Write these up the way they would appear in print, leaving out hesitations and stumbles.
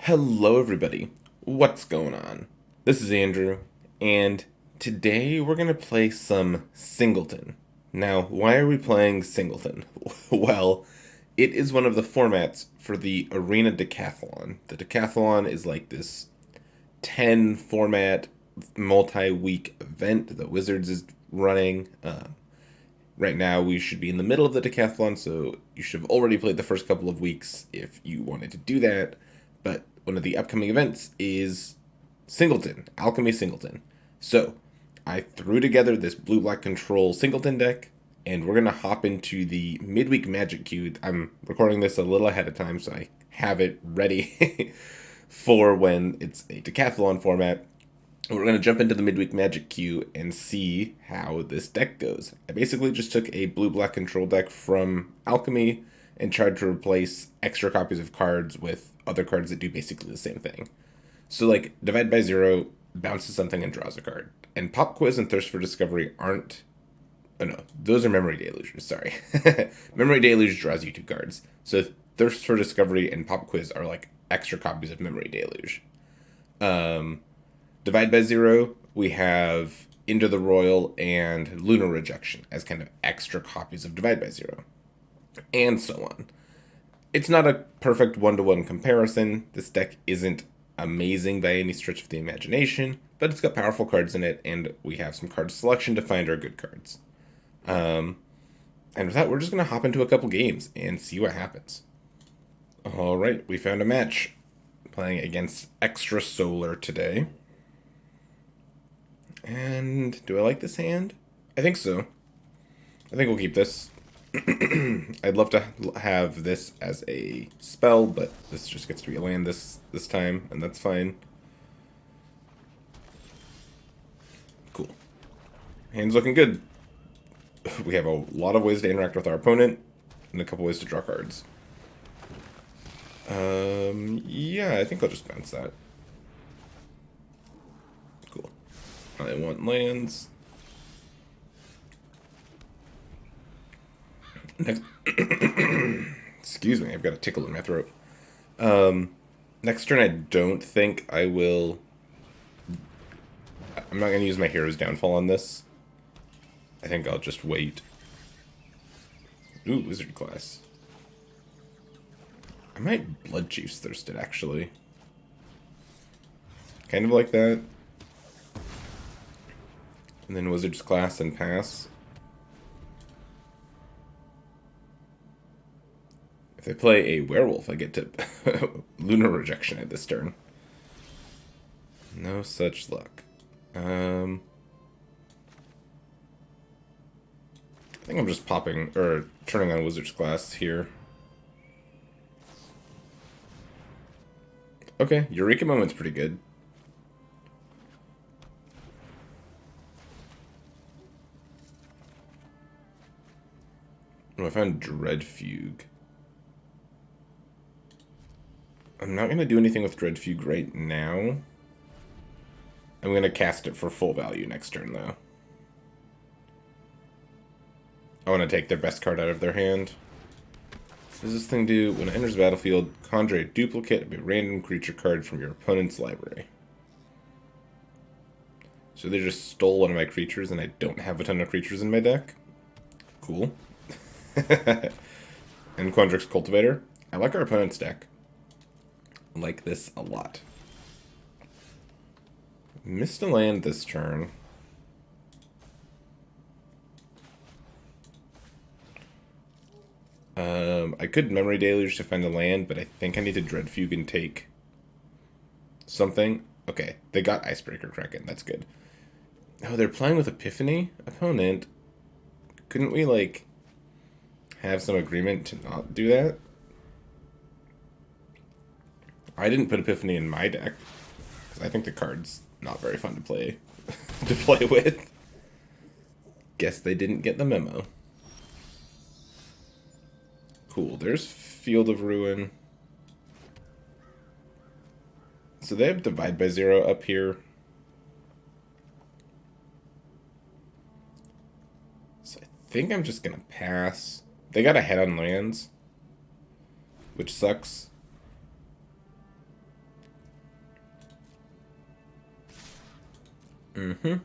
Hello, everybody. What's going on? This is Andrew, and today we're going to play some Singleton. Now, why are we playing Singleton? Well, it is one of the formats for the Arena Decathlon. The Decathlon is like this 10 format multi week event that Wizards is running. Right now, we should be in the middle of the decathlon, so you should have already played the first couple of weeks if you wanted to do that. But one of the upcoming events is Singleton, Alchemy Singleton. So I threw together this blue black control Singleton deck, and we're gonna hop into the midweek Magic queue. I'm recording this a little ahead of time, so I have it ready for when it's a decathlon format. We're going to jump into the midweek Magic queue and see how this deck goes. I basically just took a blue-black control deck from Alchemy and tried to replace extra copies of cards with other cards that do basically the same thing. So, like, Divide by Zero bounces something and draws a card. And Pop Quiz and Thirst for Discovery aren't... Oh, no. Those are Memory Delugers, sorry. Memory Deluge draws you two cards. So, Thirst for Discovery and Pop Quiz are, like, extra copies of Memory Deluge. Divide by Zero, we have Into the Royal and Lunar Rejection as kind of extra copies of Divide by Zero, and so on. It's not a perfect one-to-one comparison. This deck isn't amazing by any stretch of the imagination, but it's got powerful cards in it, and we have some card selection to find our good cards. And with that, we're just going to hop into a couple games and see what happens. Alright, we found a match. Playing against Extra Solar today. And do I like this hand? I think so. I think we'll keep this. I'd love to have this as a spell, but this just gets to be a land this time, and that's fine. Cool. Hand's looking good. We have a lot of ways to interact with our opponent, and a couple ways to draw cards. Yeah, I think I'll just bounce that. Cool. I want lands. Next, excuse me, I've got a tickle in my throat. Next turn, I don't think I will. I'm not going to use my Hero's Downfall on this. I think I'll just wait. Ooh, Wizard class. I might Blood Chief's Thirst it, actually. Kind of like that. And then Wizard's class and pass. If I play a werewolf, I get to Lunar Rejection at this turn. No such luck. I think I'm just popping, or turning on Wizard's class here. Okay, Eureka Moment's pretty good. Oh, I found Dread Fugue. I'm not going to do anything with Dread Fugue right now. I'm going to cast it for full value next turn, though. I want to take their best card out of their hand. What does this thing do? When it enters the battlefield, conjure a duplicate of a random creature card from your opponent's library. So they just stole one of my creatures, and I don't have a ton of creatures in my deck. Cool. And Quandrix Cultivator. I like our opponent's deck. I like this a lot. Missed a land this turn. I could Memory Deluge to find the land, but I think I need to Dread Fugue and take something. Okay, they got Icebreaker Kraken. That's good. Oh, they're playing with Epiphany? Opponent. Couldn't we, like, have some agreement to not do that? I didn't put Epiphany in my deck, because I think the card's not very fun to play with. Guess they didn't get the memo. Cool, there's Field of Ruin. So they have Divide by Zero up here. So I think I'm just gonna pass. They got ahead on lands, which sucks. Mm-hmm.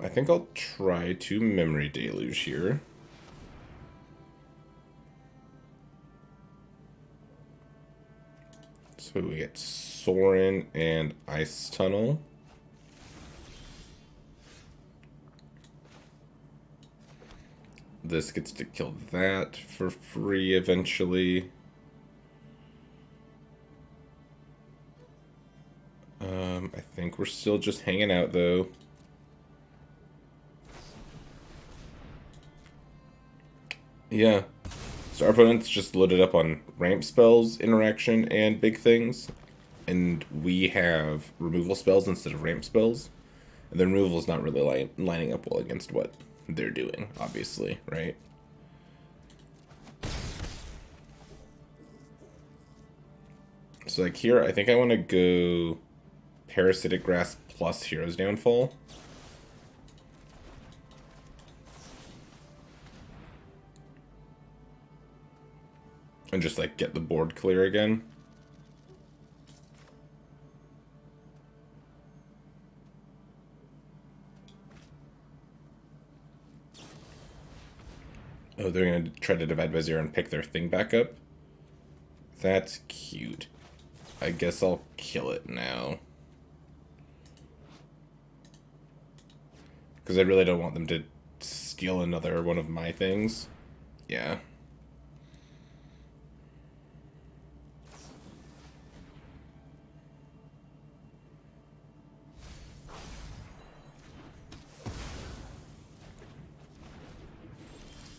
I think I'll try to Memory Deluge here. So we get Sorin and Ice Tunnel. This gets to kill that for free eventually. I think we're still just hanging out though. Yeah. So our opponent's just loaded up on ramp spells, interaction, and big things. And we have removal spells instead of ramp spells. And the removal is not really lining up well against what they're doing, obviously, right? So like here, I think I want to go Parasitic Grasp plus Hero's Downfall. And just like get the board clear again. Oh, they're going to try to divide by 0 and pick their thing back up? That's cute. I guess I'll kill it now. Because I really don't want them to steal another one of my things. Yeah.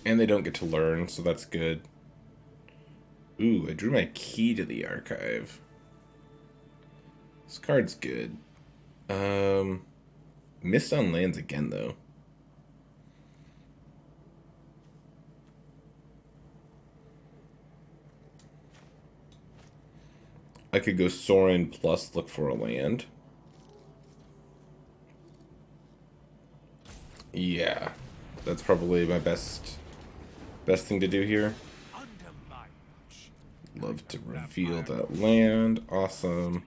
And they don't get to learn, so that's good. Ooh, I drew my key to the archive. This card's good. Missed on lands again, though. I could go Sorin plus look for a land. Yeah, that's probably my best thing to do here. Love to reveal that land. Awesome.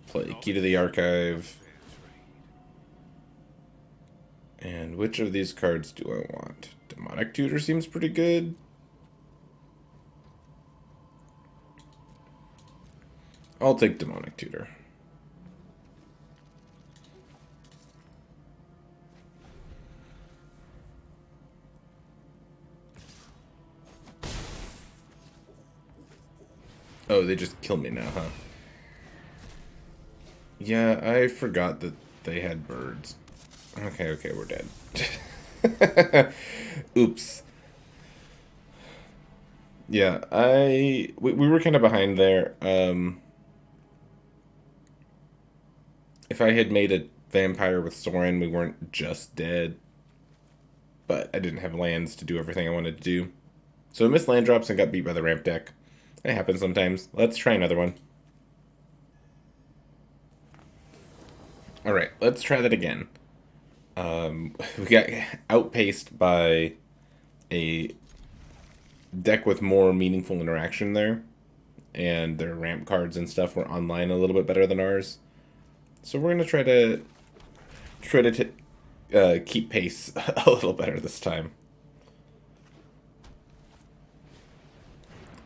Play Key to the Archive. And which of these cards do I want? Demonic Tutor seems pretty good. I'll take Demonic Tutor. Oh, they just killed me now, huh? Yeah, I forgot that they had birds. Okay, we're dead. Oops. Yeah, we were kind of behind there. If I had made a vampire with Sorin, we weren't just dead. But I didn't have lands to do everything I wanted to do. So I missed land drops and got beat by the ramp deck. It happens sometimes. Let's try another one. Alright, let's try that again. We got outpaced by a deck with more meaningful interaction there. And their ramp cards and stuff were online a little bit better than ours. So we're going to try to keep pace a little better this time.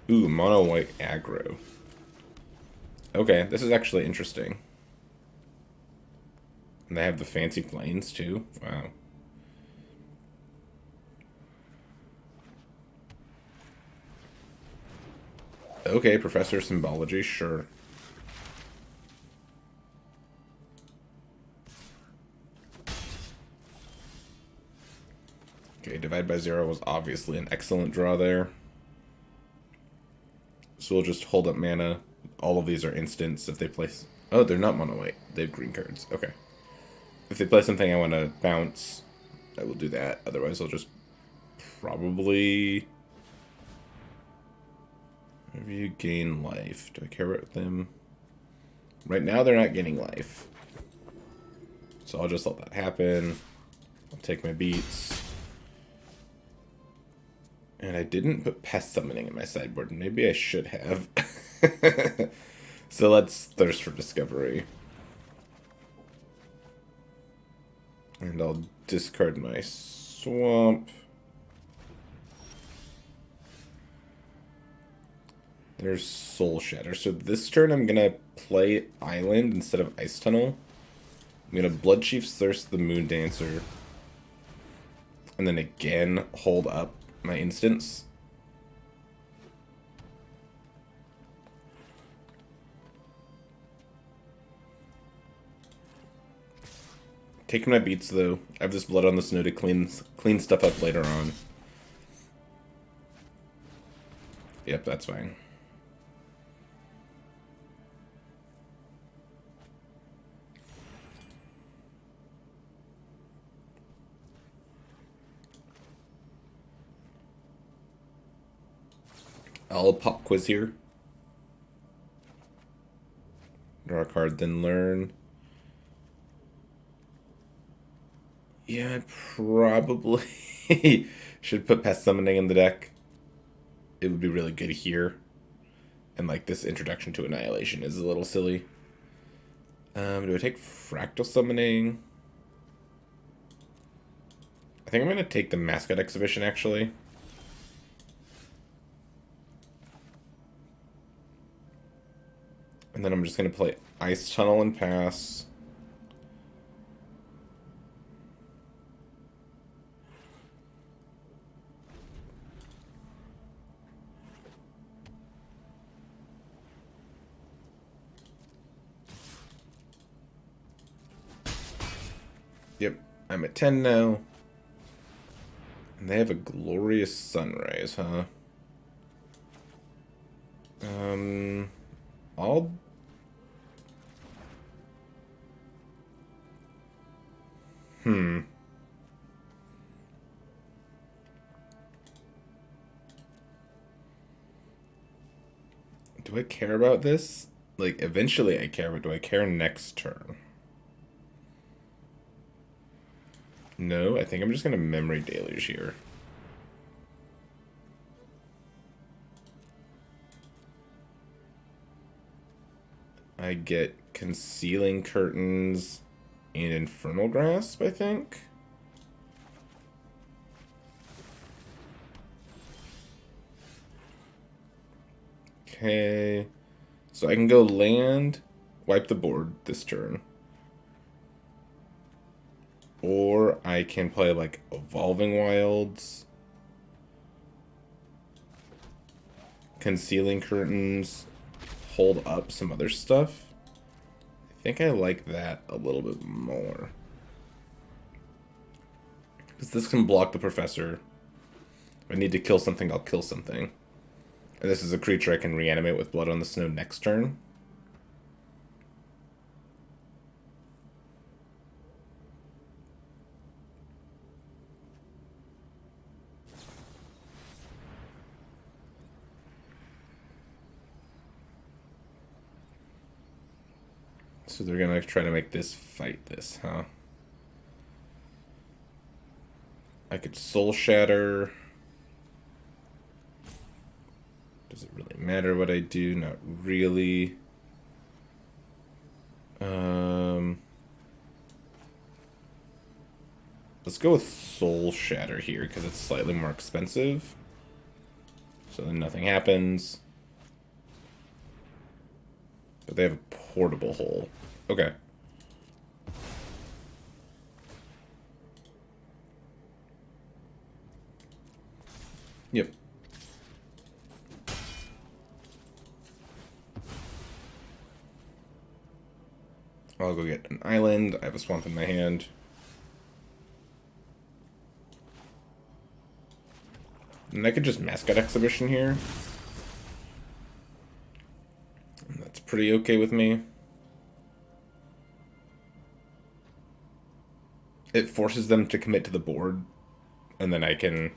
Ooh, mono white aggro. Okay, this is actually interesting. And they have the fancy planes too. Wow. Okay, Professor Symbology, sure. Okay, Divide by 0 was obviously an excellent draw there. So we'll just hold up mana. All of these are instants if they place... Oh, they're not mono white. They have green cards. Okay. If they play something I want to bounce, I will do that. Otherwise, I'll just probably... Maybe you gain life. Do I care about them? Right now, they're not gaining life. So I'll just let that happen. I'll take my beats. And I didn't put Pest Summoning in my sideboard. Maybe I should have. So let's Thirst for Discovery. And I'll discard my Swamp. There's Soul Shatter. So this turn I'm going to play Island instead of Ice Tunnel. I'm going to Bloodchief's Thirst the Moon Dancer. And then again, hold up my instants. Taking my beats, though. I have this Blood on the Snow to clean stuff up later on. Yep, that's fine. I'll pop quiz here. Draw a card, then learn. Yeah, I probably should put Pest Summoning in the deck. It would be really good here. And like this Introduction to Annihilation is a little silly. Do I take Fractal Summoning? I think I'm going to take the Mascot Exhibition, actually. And then I'm just going to play Ice Tunnel and pass. Yep, I'm at 10 now. And they have a Glorious Sunrise, huh? I'll... Do I care about this? Like, eventually I care, but do I care next turn? No, I think I'm just going to Memory Deluge here. I get Concealing Curtains and Infernal Grasp, I think. Okay. So I can go land, wipe the board this turn. Or I can play like Evolving Wilds, Concealing Curtains, hold up some other stuff. I think I like that a little bit more. Because this can block the Professor. If I need to kill something, I'll kill something. And this is a creature I can reanimate with Blood on the Snow next turn. So they're gonna try to make this fight this, huh? I could Soul Shatter. Does it really matter what I do? Not really. Let's go with Soul Shatter here because it's slightly more expensive. So then nothing happens. But they have a portable hole. Okay. Yep. I'll go get an island. I have a swamp in my hand. And I could just Mascot Exhibition here. And that's pretty okay with me. It forces them to commit to the board. And then I can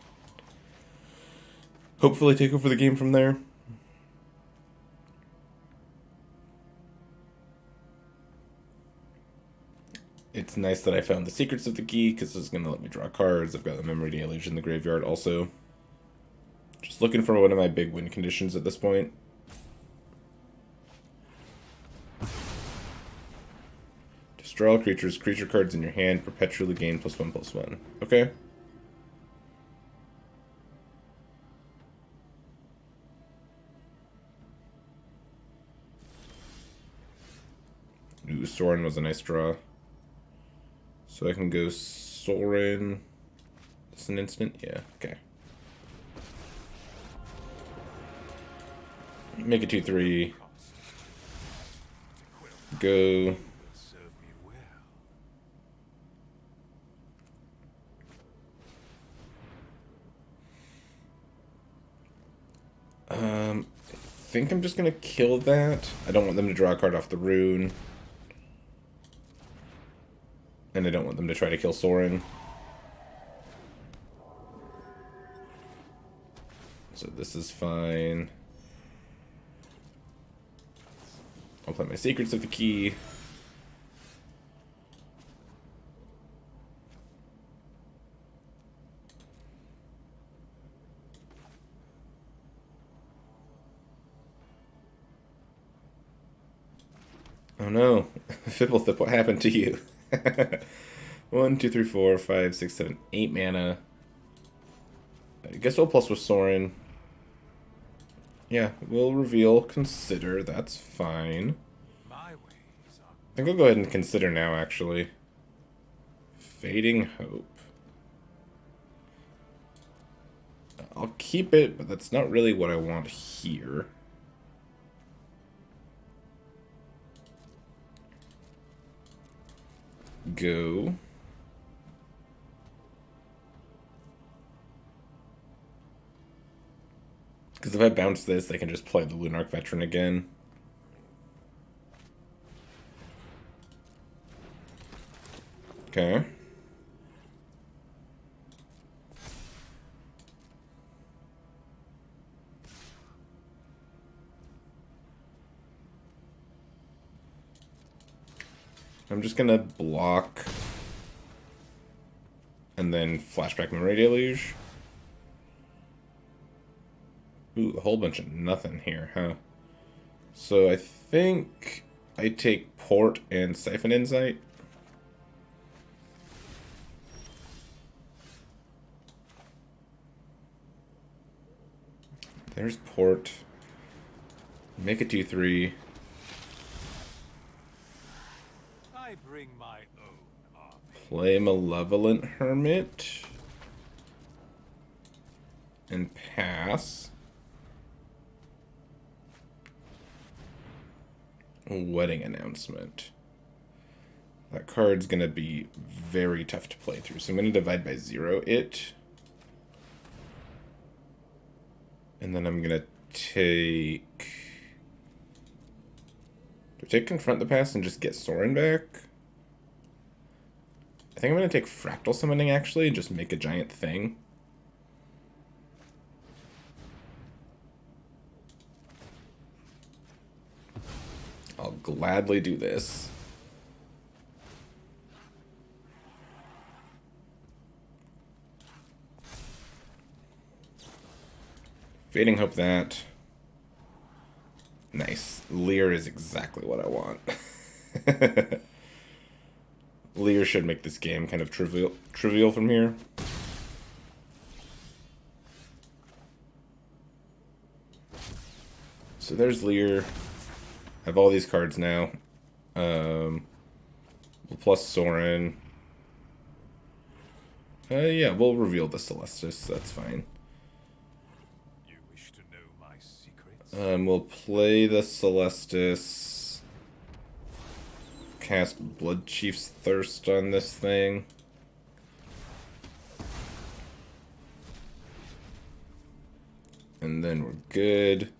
hopefully take over the game from there. It's nice that I found the Secrets of the Key, because it's going to let me draw cards. I've got the Memory Deluge in the graveyard also. Just looking for one of my big win conditions at this point. Destroy all creatures. Creature cards in your hand perpetually gain +1/+1. Okay. Ooh, Sorin was a nice draw. So I can go Sorin. Just an instant? Yeah, okay. Make it 2/3. Go. I think I'm just gonna kill that. I don't want them to draw a card off the rune. And I don't want them to try to kill Sorin. So this is fine. I'll play my Secrets of the Key. Oh no. Fibblethip, what happened to you? 1, 2, 3, 4, 5, 6, 7, 8 mana. I guess we'll plus with Sorin. Yeah, we'll reveal Consider. That's fine. I think I'll go ahead and Consider now, actually. Fading Hope. I'll keep it, but that's not really what I want here. Go. Because if I bounce this, they can just play the Lunarch Veteran again. Okay. I'm just gonna block and then flashback Memory Deluge. Ooh, a whole bunch of nothing here, huh? So I think I take Port and Siphon Insight. There's Port. Make it 2/3. I bring my own army. Play Malevolent Hermit. And pass. Wedding Announcement. That card's gonna be very tough to play through, so I'm gonna divide by 0 it. And then I'm gonna take... Do I take Confront the Past and just get Sorin back? I think I'm gonna take Fractal Summoning, actually, and just make a giant thing. I'll gladly do this. Fading Hope that. Nice. Leer is exactly what I want. Leer should make this game kind of trivial from here. So there's Leer. I have all these cards now. We'll plus Sorin. Yeah, we'll reveal the Celestis. That's fine. You wish to know my secrets? We'll play the Celestis. Cast Blood Chief's Thirst on this thing. And then we're good.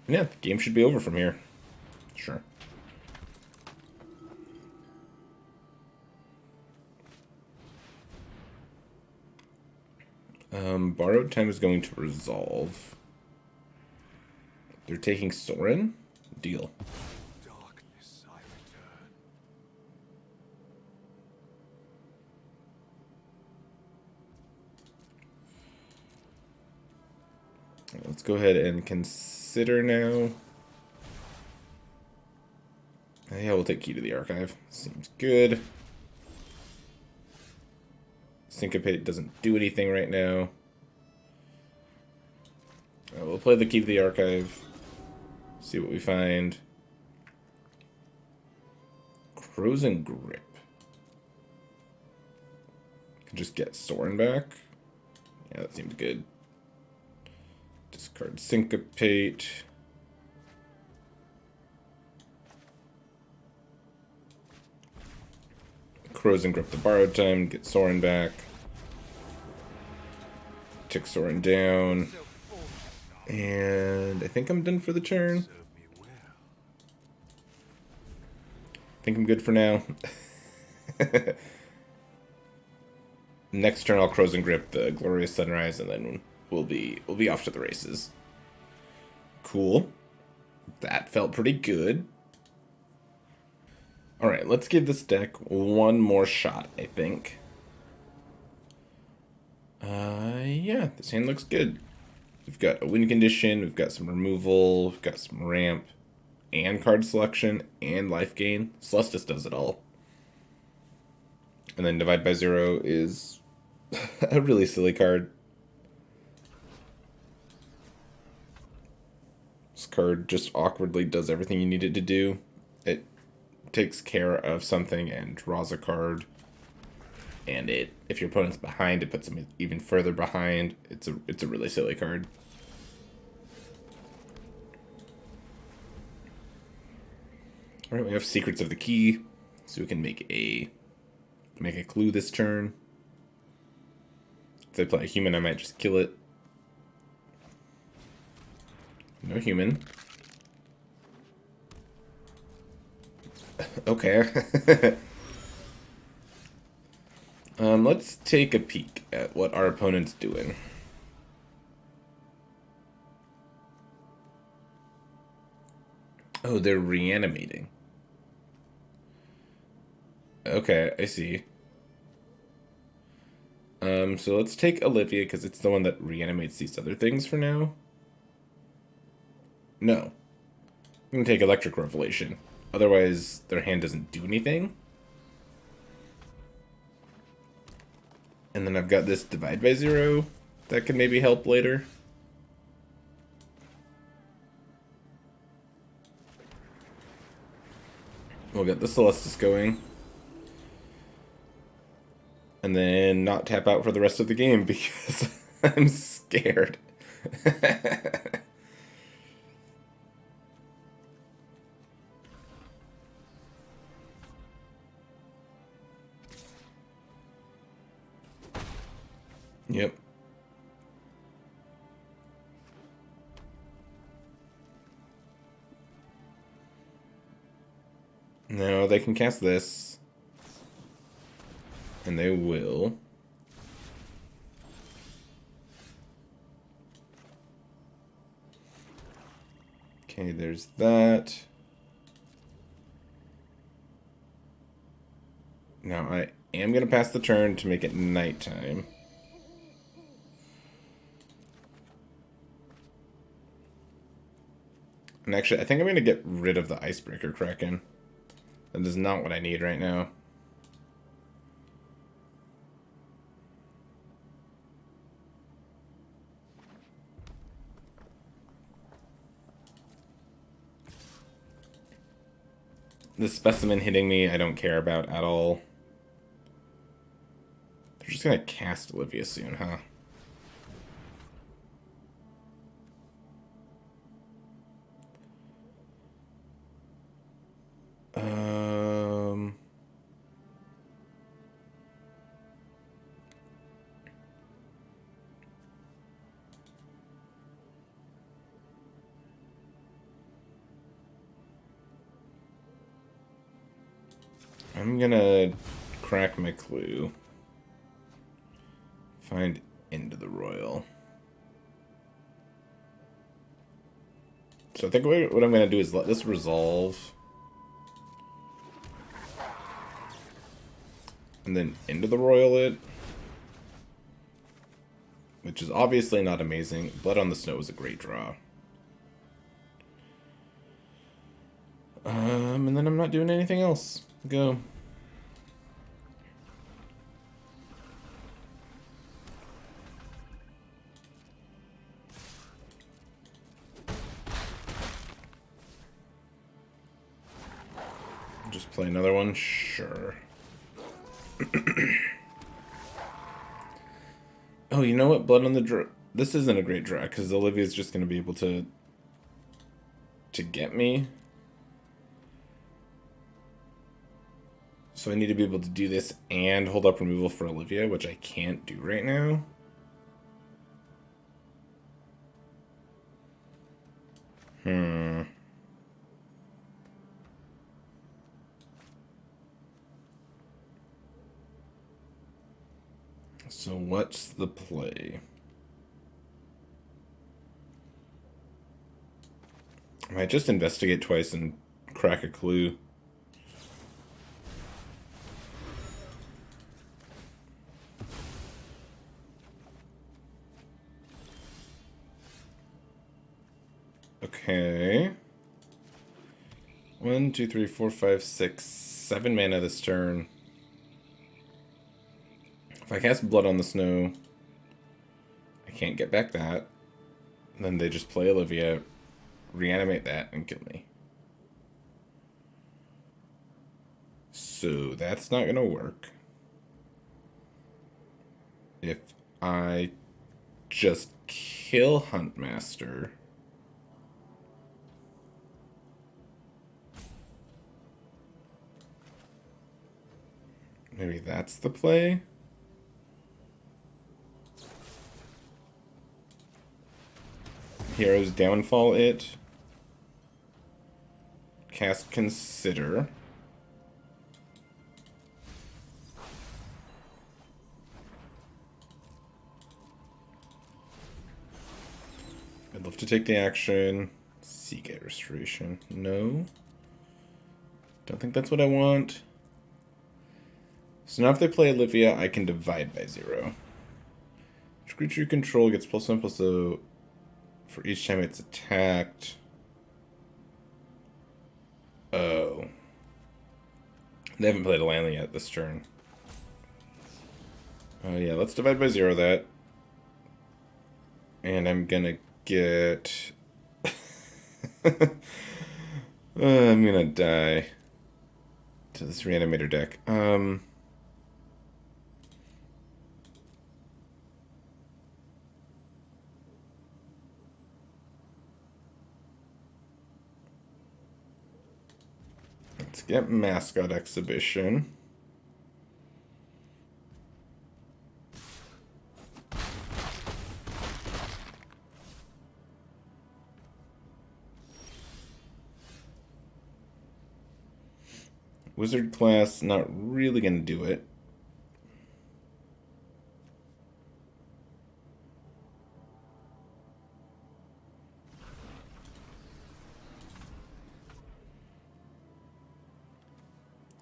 Yeah, the game should be over from here. Sure. Borrowed Time is going to resolve. They're taking Sorin? Deal. Darkness, I return. Let's go ahead and consider now. Yeah, we'll take Key to the Archive. Seems good. Syncopate doesn't do anything right now. We'll play the Key to the Archive. See what we find. Frozen Grip. Can just get Soren back. Yeah, that seems good. Discard Syncopate. Frozen Grip the borrowed time, get Soren back. Tick Soren down. And I think I'm done for the turn. I think I'm good for now. Next turn I'll Frozen Grip the Glorious Sunrise, and then we'll be off to the races. Cool. That felt pretty good. Alright, let's give this deck one more shot, I think. Yeah, this hand looks good. We've got a win condition, we've got some removal, we've got some ramp, and card selection, and life gain. Celestis does it all. And then Divide by Zero is a really silly card. This card just awkwardly does everything you need it to do. It takes care of something and draws a card. And if your opponent's behind, it puts them even further behind. It's a really silly card. All right, we have Secrets of the Key, so we can make a clue this turn. If they play a human, I might just kill it. No human. Okay. Let's take a peek at what our opponent's doing. Oh, they're reanimating. Okay, I see. So let's take Olivia, because it's the one that reanimates these other things for now. No. I'm gonna take Electric Revelation. Otherwise, their hand doesn't do anything. And then I've got this Divide by Zero that can maybe help later. We'll get the Celestis going. And then not tap out for the rest of the game because I'm scared. Yep. Now they can cast this. And they will. Okay, there's that. Now I am going to pass the turn to make it nighttime. And actually, I think I'm going to get rid of the Icebreaker Kraken. That is not what I need right now. The specimen hitting me, I don't care about at all. They're just going to cast Olivia soon, huh? I'm gonna crack my clue. Find Into the Royal. So I think what I'm gonna do is let this resolve. And then Into the Royal it. which is obviously not amazing. Blood on the Snow was a great draw. And then I'm not doing anything else. Go. Just play another one? Sure. Oh, you know what? Blood on the draw. This isn't a great draw because Olivia's just going to be able to get me. So I need to be able to do this and hold up removal for Olivia, which I can't do right now. So what's the play? I might just investigate twice and crack a clue. Okay. 1, 2, 3, 4, 5, 6, 7 mana this turn. If I cast Blood on the Snow, I can't get back that. And then they just play Olivia, reanimate that, and kill me. So that's not going to work. If I just kill Huntmaster, maybe that's the play. Hero's Downfall it. Cast Consider. I'd love to take the action. Seagate Restoration. No. Don't think that's what I want. So now if they play Olivia, I can divide by 0. Each creature you control gets +1/+0 for each time it's attacked. Oh. They haven't played a land yet this turn. Oh yeah, let's divide by 0 that. And I'm gonna get... I'm gonna die to this Reanimator deck. Let's get Mascot Exhibition. Wizard class, not really gonna do it.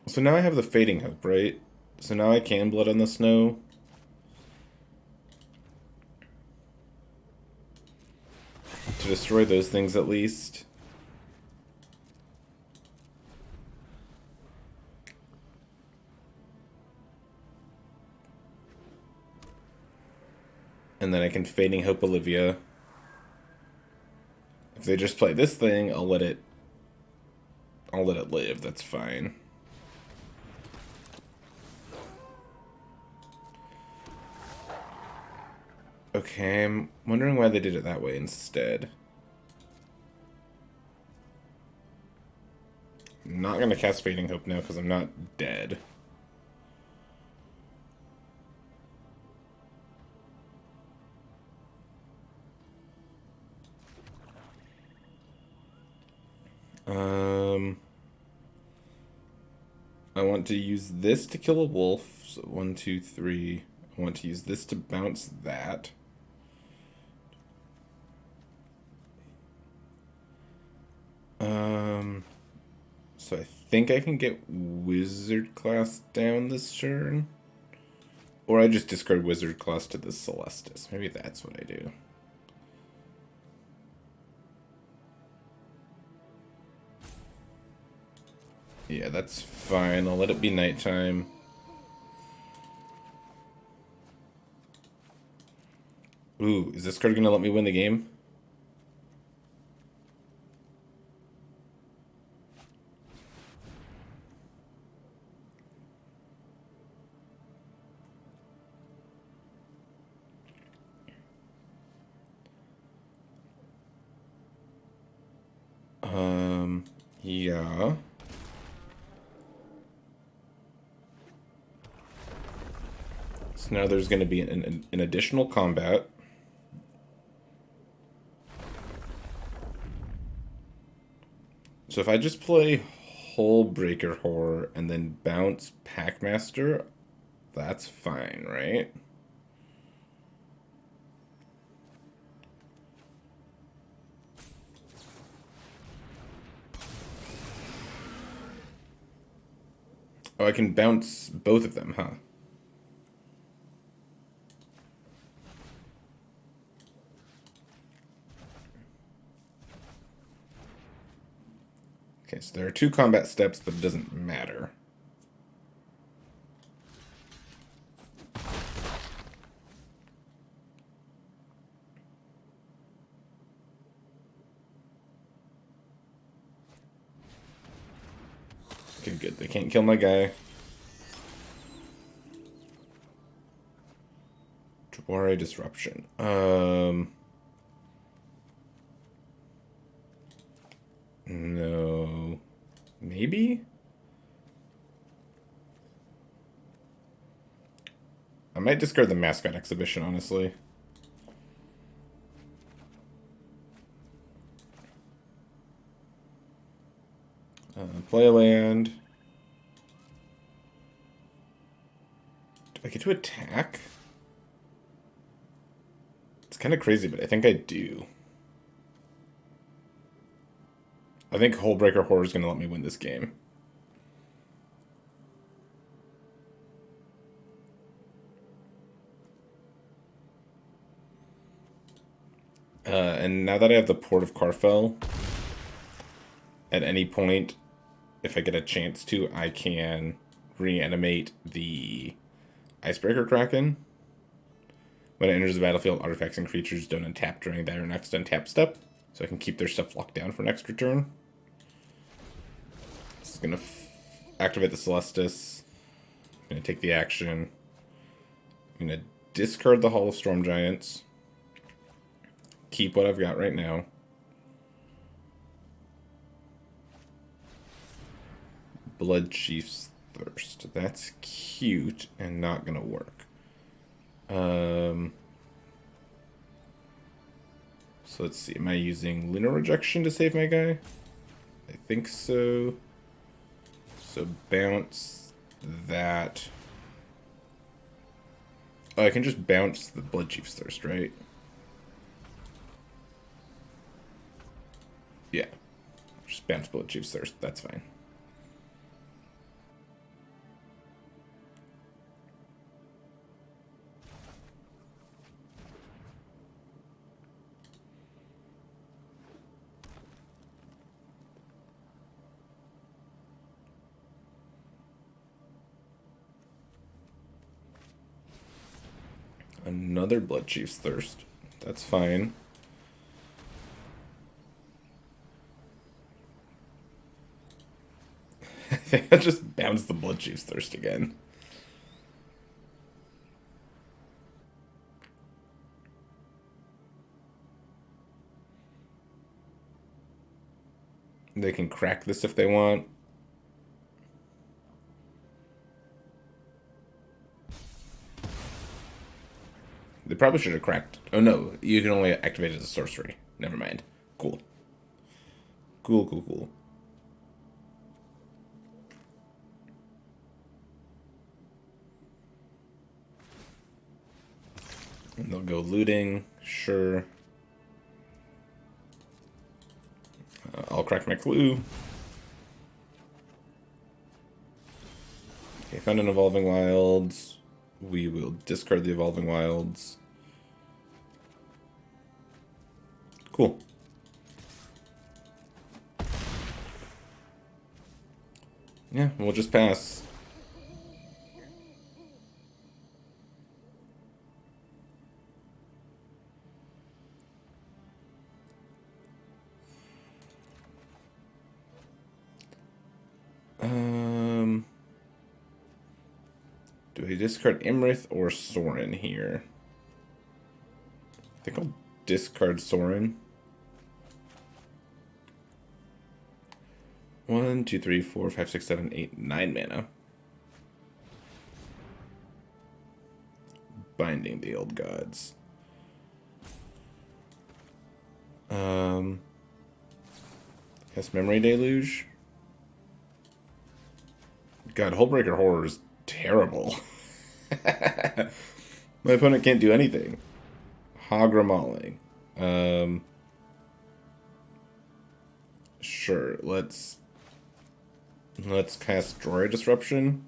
So now I have the Fading Hope, right? So now I can Blood on the Snow. To destroy those things at least. And then I can Fading Hope Olivia. If they just play this thing, I'll let it live, that's fine. Okay, I'm wondering why they did it that way instead. I'm not gonna cast Fading Hope now because I'm not dead. I want to use this to kill a wolf. So 1, 2, 3. I want to use this to bounce that. So I think I can get Wizard class down this turn. Or I just discard Wizard Class to the Celestis. Maybe that's what I do. Yeah, that's fine. I'll let it be nighttime. Ooh, is this card gonna let me win the game? Yeah. So now there's gonna be an additional combat. So if I just play Hullbreaker Horror and then bounce Packmaster, that's fine, right? Oh, I can bounce both of them, huh? Okay, so there are 2 combat steps, but it doesn't matter. Okay, good. They can't kill my guy. Dwari Disruption. No. Maybe? I might discard the Mascot Exhibition, honestly. Play a land. Do I get to attack? It's kind of crazy, but I think I do. I think Hullbreaker Horror is going to let me win this game. And now that I have the Port of Carfell, at any point, if I get a chance to, I can reanimate the Icebreaker Kraken. When it enters the battlefield, artifacts and creatures don't untap during their next untap step, so I can keep their stuff locked down for next return. This is going to activate the Celestis. I'm going to take the action. I'm going to discard the Hall of Storm Giants. Keep what I've got right now. Blood Chief's Thirst. That's cute and not going to work. So let's see. Am I using Lunar Rejection to save my guy? I think so. So bounce that. Oh, I can just bounce the Blood Chief's Thirst, right? Yeah. Just bounce Blood Chief's Thirst. That's fine. Another Blood Chief's Thirst. That's fine. I think I just bounced the Blood Chief's Thirst again. They can crack this if they want. They probably should have cracked. Oh no, you can only activate it as a sorcery. Never mind. Cool. Cool, cool, cool. And they'll go looting. Sure. I'll crack my clue. Okay, found an Evolving Wilds. We will discard the Evolving Wilds. Cool. Yeah, we'll just pass. Do I discard Imrith or Sorin here? I think I'll discard Sorin. 1, 2, 3, 4, 5, 6, 7, 8, 9 mana. Binding the Old Gods. Cast Memory Deluge. God, Hullbreaker Horror is terrible. My opponent can't do anything. Hagra Mauling. Sure, let's cast Droid Disruption.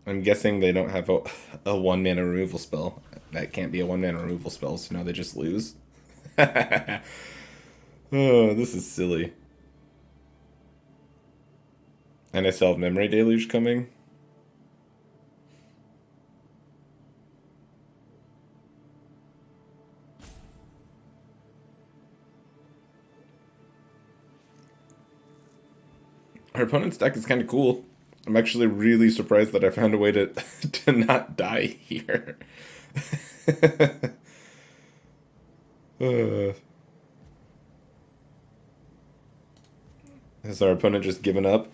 I'm guessing they don't have a 1 mana removal spell. That can't be a 1 mana removal spell, so now they just lose. Oh, this is silly. And I still have Memory Deluge coming. Our opponent's deck is kind of cool. I'm actually really surprised that I found a way to to not die here. Has our opponent just given up?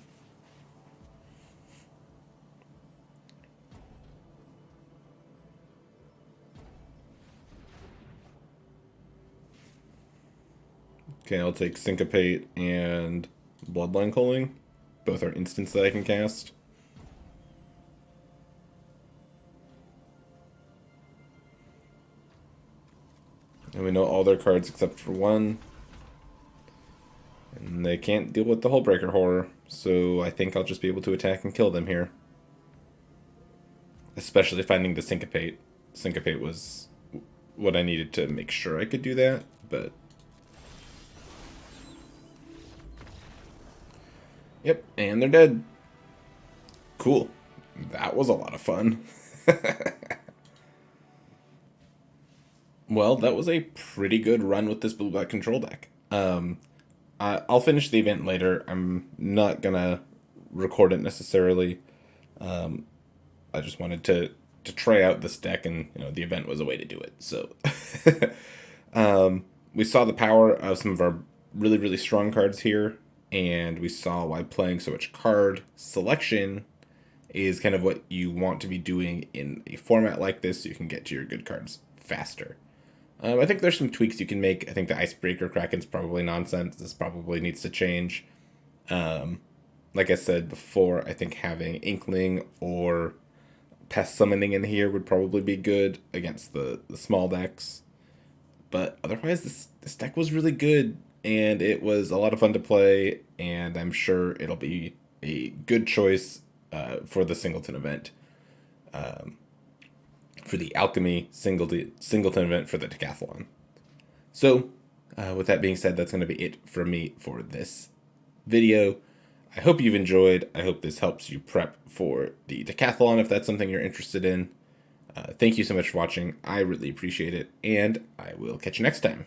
Okay, I'll take Syncopate and Bloodline Culling. Both are instants that I can cast. And we know all their cards except for one. And they can't deal with the Hullbreaker Horror, so I think I'll just be able to attack and kill them here. Especially finding the Syncopate. Syncopate was what I needed to make sure I could do that, but... Yep, and they're dead. Cool. That was a lot of fun. Well, that was a pretty good run with this blue-black control deck. I'll finish the event later. I'm not gonna record it necessarily. I just wanted to try out this deck, and the event was a way to do it. So we saw the power of some of our really, really strong cards here. And we saw why playing so much card selection is kind of what you want to be doing in a format like this so you can get to your good cards faster. I think there's some tweaks you can make. I think the Icebreaker Kraken's probably nonsense. This probably needs to change. Like I said before, I think having Inkling or Pest Summoning in here would probably be good against the small decks. But otherwise, this deck was really good. And it was a lot of fun to play, and I'm sure it'll be a good choice for the Singleton event. For the Alchemy Singleton event for the Decathlon. So, with that being said, that's going to be it for me for this video. I hope you've enjoyed. I hope this helps you prep for the Decathlon if that's something you're interested in. Thank you so much for watching. I really appreciate it, and I will catch you next time.